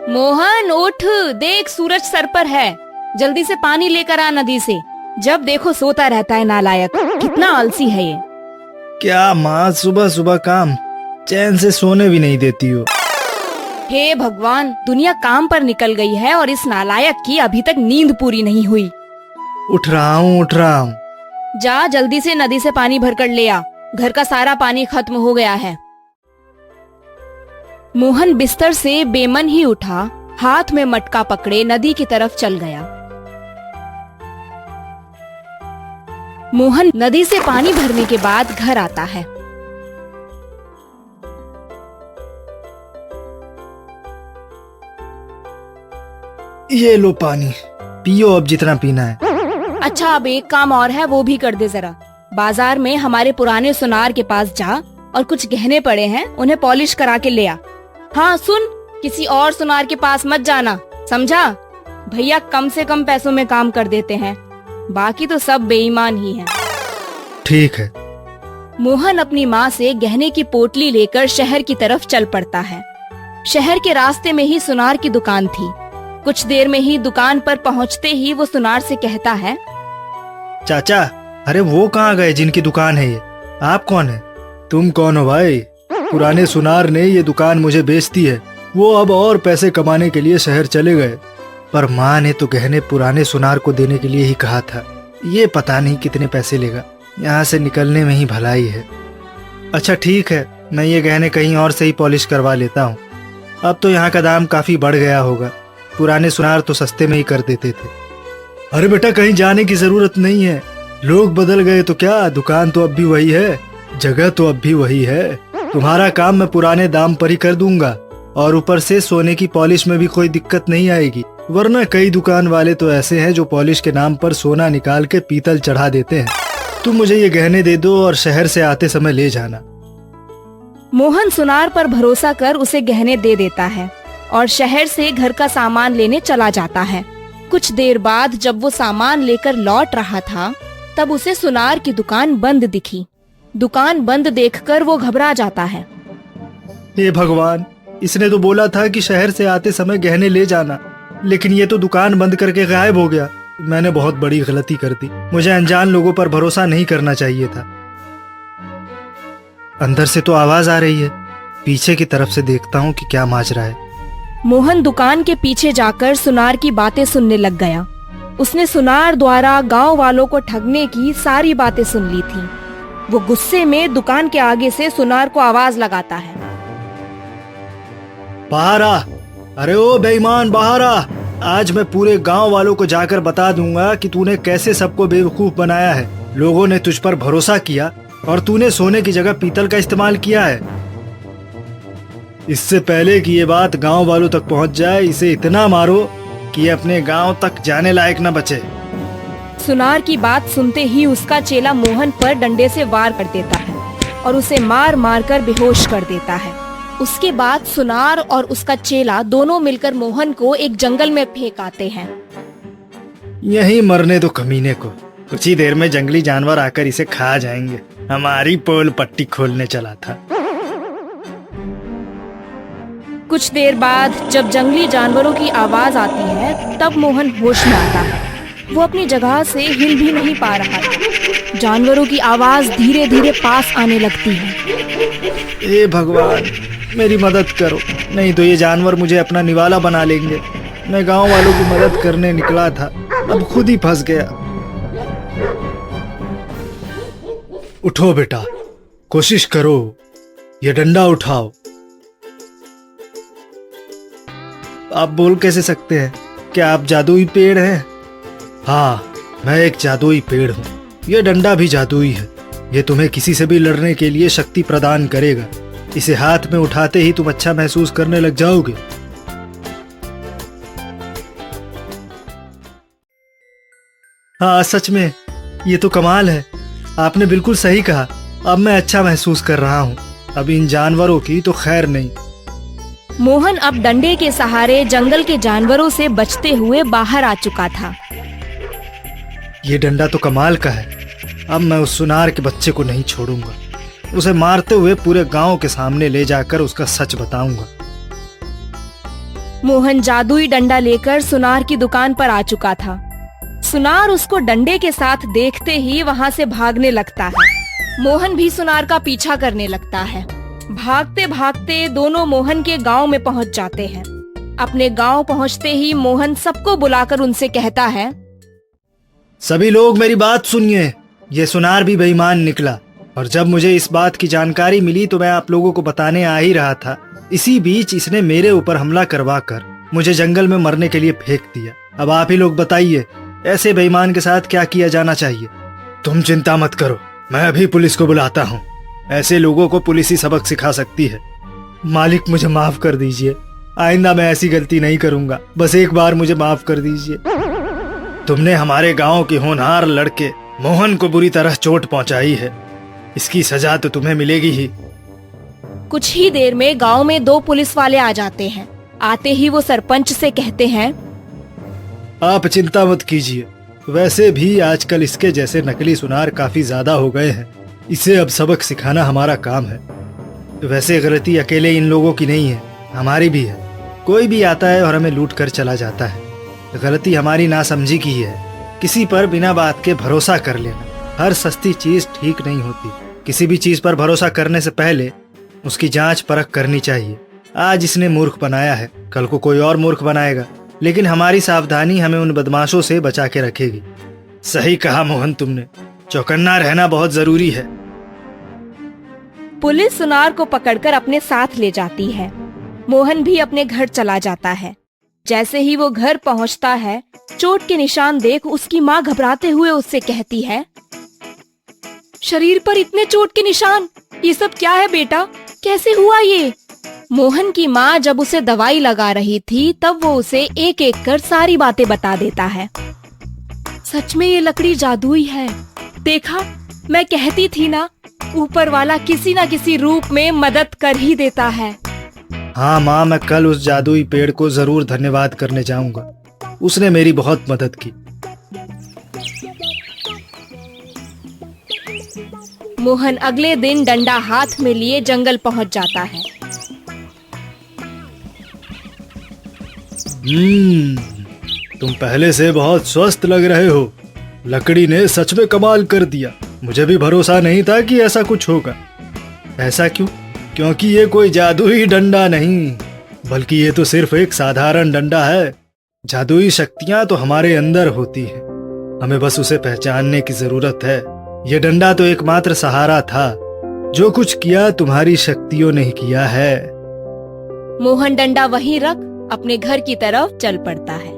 मोहन उठ, देख सूरज सर पर है। जल्दी से पानी लेकर आ नदी से। जब देखो सोता रहता है नालायक, कितना आलसी है ये। क्या माँ, सुबह सुबह काम, चैन से सोने भी नहीं देती हो। हे भगवान, दुनिया काम पर निकल गई है और इस नालायक की अभी तक नींद पूरी नहीं हुई। उठ रहा हूँ। जा जल्दी से नदी से पानी भरकर ले आ, घर का सारा पानी खत्म हो गया है। मोहन बिस्तर से बेमन ही उठा, हाथ में मटका पकड़े नदी की तरफ चल गया। मोहन नदी से पानी भरने के बाद घर आता है। ये लो पानी, पियो अब जितना पीना है। अच्छा, अब एक काम और है, वो भी कर दे जरा। बाजार में हमारे पुराने सुनार के पास जा और कुछ गहने पड़े हैं, उन्हें पॉलिश करा के ले आ। हाँ सुन, किसी और सुनार के पास मत जाना, समझा? भैया कम से कम पैसों में काम कर देते हैं, बाकी तो सब बेईमान ही हैं। ठीक है। मोहन अपनी माँ से गहने की पोटली लेकर शहर की तरफ चल पड़ता है। शहर के रास्ते में ही सुनार की दुकान थी। कुछ देर में ही दुकान पर पहुँचते ही वो सुनार से कहता है, चाचा, अरे वो कहाँ गए जिनकी दुकान है ये? आप कौन है? तुम कौन हो भाई? पुराने सुनार ने ये दुकान मुझे बेच दी है। वो अब और पैसे कमाने के लिए शहर चले गए, पर माँ ने तो गहने पुराने सुनार को देने के लिए ही कहा था। ये पता नहीं कितने पैसे लेगा, यहाँ से निकलने में ही भलाई है। अच्छा ठीक है, मैं ये गहने कहीं और से ही पॉलिश करवा लेता हूँ। अब तो यहाँ का दाम काफी बढ़ गया होगा, पुराने सुनार तो सस्ते में ही कर देते थे। अरे बेटा, कहीं जाने की जरूरत नहीं है। लोग बदल गए तो क्या, दुकान तो अब भी वही है, जगह तो अब भी वही है। तुम्हारा काम मैं पुराने दाम पर ही कर दूंगा, और ऊपर से सोने की पॉलिश में भी कोई दिक्कत नहीं आएगी। वरना कई दुकान वाले तो ऐसे हैं जो पॉलिश के नाम पर सोना निकाल के पीतल चढ़ा देते हैं। तुम मुझे ये गहने दे दो और शहर से आते समय ले जाना। मोहन सुनार पर भरोसा कर उसे गहने दे देता है और शहर से घर का सामान लेने चला जाता है। कुछ देर बाद जब वो सामान लेकर लौट रहा था, तब उसे सुनार की दुकान बंद दिखी। दुकान बंद देखकर वो घबरा जाता है। हे भगवान, इसने तो बोला था कि शहर से आते समय गहने ले जाना, लेकिन ये तो दुकान बंद करके गायब हो गया। मैंने बहुत बड़ी गलती कर दी। मुझे अनजान लोगों पर भरोसा नहीं करना चाहिए था। अंदर से तो आवाज आ रही है, पीछे की तरफ से देखता हूँ कि क्या माजरा है। मोहन दुकान के पीछे जाकर सुनार की बातें सुनने लग गया। उसने सुनार द्वारा गांव वालों को ठगने की सारी बातें सुन ली थी। वो गुस्से में दुकान के आगे से सुनार को आवाज लगाता है, बाहर आ! अरे ओ बेईमान, बाहर आ! आज मैं पूरे गांव वालों को जाकर बता दूंगा कि तूने कैसे सबको बेवकूफ बनाया है। लोगों ने तुझ पर भरोसा किया और तूने सोने की जगह पीतल का इस्तेमाल किया है। इससे पहले कि ये बात गांव वालों तक पहुंच जाए, इसे इतना मारो कि ये अपने गांव तक जाने लायक न बचे। सुनार की बात सुनते ही उसका चेला मोहन पर डंडे से वार कर देता है और उसे मार मार कर बेहोश कर देता है। उसके बाद सुनार और उसका चेला दोनों मिलकर मोहन को एक जंगल में फेंक आते हैं। यहीं मरने दो कमीने को, कुछ ही देर में जंगली जानवर आकर इसे खा जाएंगे। हमारी पोल पट्टी खोलने चला था। कुछ देर बाद जब जंगली जानवरों की आवाज आती है, तब मोहन होश में आता है। वो अपनी जगह से हिल भी नहीं पा रहा था। जानवरों की आवाज धीरे धीरे पास आने लगती है। ए भगवान, मेरी मदद करो, नहीं तो ये जानवर मुझे अपना निवाला बना लेंगे। मैं गांव वालों की मदद करने निकला था, अब खुद ही फंस गया। उठो बेटा, कोशिश करो, ये डंडा उठाओ। आप बोल कैसे सकते हैं? क्या आप जादुई पेड़ हैं? हाँ, मैं एक जादुई पेड़ हूँ। यह डंडा भी जादुई है। ये तुम्हें किसी से भी लड़ने के लिए शक्ति प्रदान करेगा। इसे हाथ में उठाते ही तुम अच्छा महसूस करने लग जाओगे। हाँ सच में, ये तो कमाल है। आपने बिल्कुल सही कहा। अब मैं अच्छा महसूस कर रहा हूँ। अब इन जानवरों की तो खैर नहीं। मोहन अब डंडे के सहारे जंगल के जानवरों से बचते हुए बाहर आ चुका था। ये डंडा तो कमाल का है। अब मैं उस सुनार के बच्चे को नहीं छोड़ूंगा। उसे मारते हुए पूरे गांव के सामने ले जाकर उसका सच बताऊंगा। मोहन जादुई डंडा लेकर सुनार की दुकान पर आ चुका था। सुनार उसको डंडे के साथ देखते ही वहां से भागने लगता है। मोहन भी सुनार का पीछा करने लगता है। भागते भागते दोनों मोहन के गांव में पहुंच जाते हैं। अपने गांव पहुंचते ही मोहन सबको बुलाकर उनसे कहता है, सभी लोग मेरी बात सुनिए। ये सुनार भी बेईमान निकला, और जब मुझे इस बात की जानकारी मिली तो मैं आप लोगों को बताने आ ही रहा था। इसी बीच इसने मेरे ऊपर हमला करवा कर मुझे जंगल में मरने के लिए फेंक दिया। अब आप ही लोग बताइए, ऐसे बेईमान के साथ क्या किया जाना चाहिए? तुम चिंता मत करो, मैं अभी पुलिस को बुलाता हूँ। ऐसे लोगों को पुलिस ही सबक सिखा सकती है। मालिक मुझे माफ कर दीजिए, आइंदा मैं ऐसी गलती नहीं करूंगा। बस एक बार मुझे माफ कर दीजिए। तुमने हमारे गांव के होनहार लड़के मोहन को बुरी तरह चोट पहुंचाई है, इसकी सजा तो तुम्हें मिलेगी ही। कुछ ही देर में गांव में 2 पुलिस वाले आ जाते हैं। आते ही वो सरपंच से कहते हैं, आप चिंता मत कीजिए, वैसे भी आजकल इसके जैसे नकली सुनार काफी ज्यादा हो गए हैं। इसे अब सबक सिखाना हमारा काम है। वैसे गलती अकेले इन लोगों की नहीं है, हमारी भी है। कोई भी आता है और हमें लूट कर चला जाता है। गलती हमारी नासमझी की है। किसी पर बिना बात के भरोसा कर लेना। हर सस्ती चीज ठीक नहीं होती। किसी भी चीज पर भरोसा करने से पहले उसकी जांच परख करनी चाहिए। आज इसने मूर्ख बनाया है, कल को कोई और मूर्ख बनाएगा, लेकिन हमारी सावधानी हमें उन बदमाशों से बचा के रखेगी। सही कहा मोहन तुमने, चौकन्ना रहना बहुत जरूरी है। पुलिस सुनार को पकड़कर अपने साथ ले जाती है। मोहन भी अपने घर चला जाता है। जैसे ही वो घर पहुंचता है, चोट के निशान देख उसकी माँ घबराते हुए उससे कहती है, शरीर पर इतने चोट के निशान, ये सब क्या है बेटा, कैसे हुआ ये? मोहन की माँ जब उसे दवाई लगा रही थी तब वो उसे एक एक कर सारी बातें बता देता है। सच में ये लकड़ी जादुई है। देखा, मैं कहती थी ना, ऊपर वाला किसी न किसी रूप में मदद कर ही देता है। हाँ माँ, मैं कल उस जादुई पेड़ को जरूर धन्यवाद करने जाऊंगा। उसने मेरी बहुत मदद की। मोहन अगले दिन डंडा हाथ में लिए जंगल पहुंच जाता है। तुम पहले से बहुत स्वस्थ लग रहे हो। लकड़ी ने सच में कमाल कर दिया। मुझे भी भरोसा नहीं था कि ऐसा कुछ होगा। ऐसा क्यों? क्योंकि ये कोई जादुई डंडा नहीं, बल्कि ये तो सिर्फ एक साधारण डंडा है। जादुई शक्तियां तो हमारे अंदर होती हैं, हमें बस उसे पहचानने की जरूरत है। ये डंडा तो एकमात्र सहारा था। जो कुछ किया तुम्हारी शक्तियों ने किया है। मोहन डंडा वहीं रख अपने घर की तरफ चल पड़ता है।